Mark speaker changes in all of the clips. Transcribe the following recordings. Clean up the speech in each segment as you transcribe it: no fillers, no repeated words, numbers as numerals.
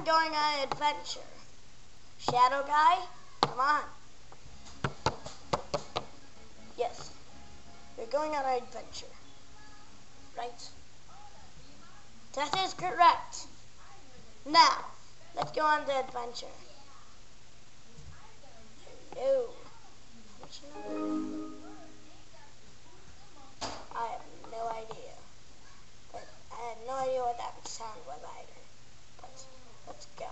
Speaker 1: I'm going on an adventure. Shadow guy, come on. Yes, we're going on an adventure. Right? That is correct. Now, let's go on the adventure. No. I have no idea. But I had no idea what that sound was either. But let's go.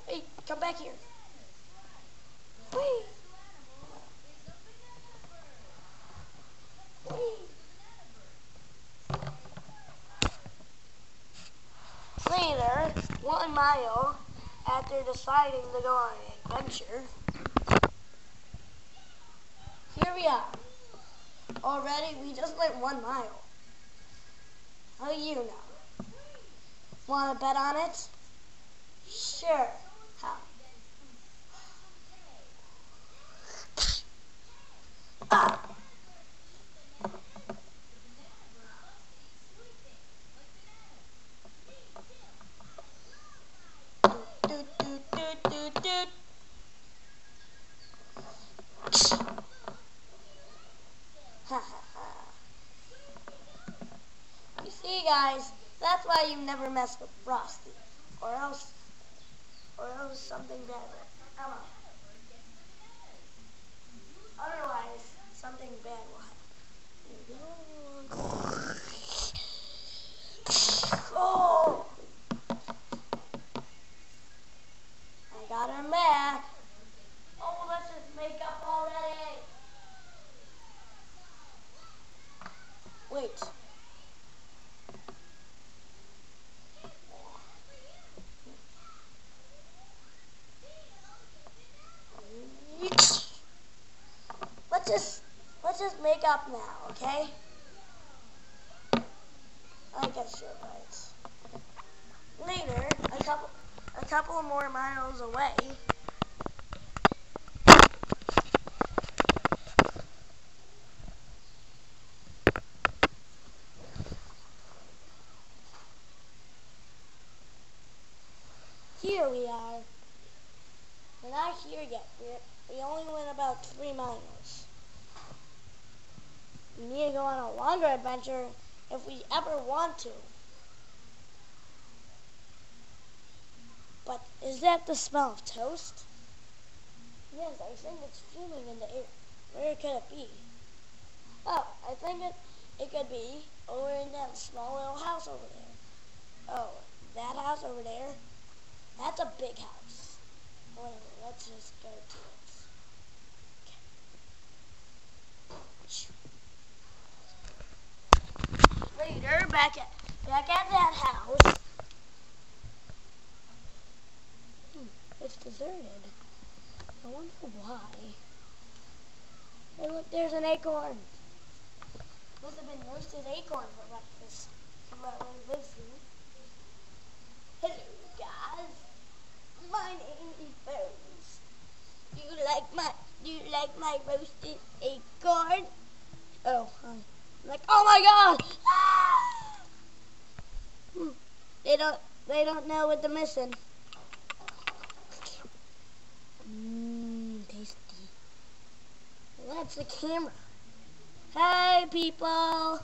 Speaker 1: Wait, come back here. Wait. Wait. Later, 1 mile after deciding to go on an adventure, here we are. Already, we just went 1 mile. How do you know? Want to bet on it? Sure. How? Ah. You see, guys, that's why you never mess with Frosty, or else something bad will come up. Otherwise, something bad will happen. Oh! I got her back. Oh, let's just make up already. Wait. Let's just make up now, okay? I guess you're right. Later, a couple more miles away, here we are. We're not here yet. We only went about 3 miles. We need to go on a longer adventure if we ever want to. But is that the smell of toast? Yes, I think it's fuming in the air. Where could it be? Oh, I think it could be over in that small little house over there. Oh, that house over there? That's a big house. Whatever, let's just go to it. Later, back at that house. It's deserted. I wonder why. Hey, look, there's an acorn. Must have been roasted acorn for breakfast. Hello, guys. My name is Bones. Do you like my roasted acorn? Oh, hi. Like, oh my God! Ah! They don't know what they're missing. Tasty. That's the camera. Hey, people.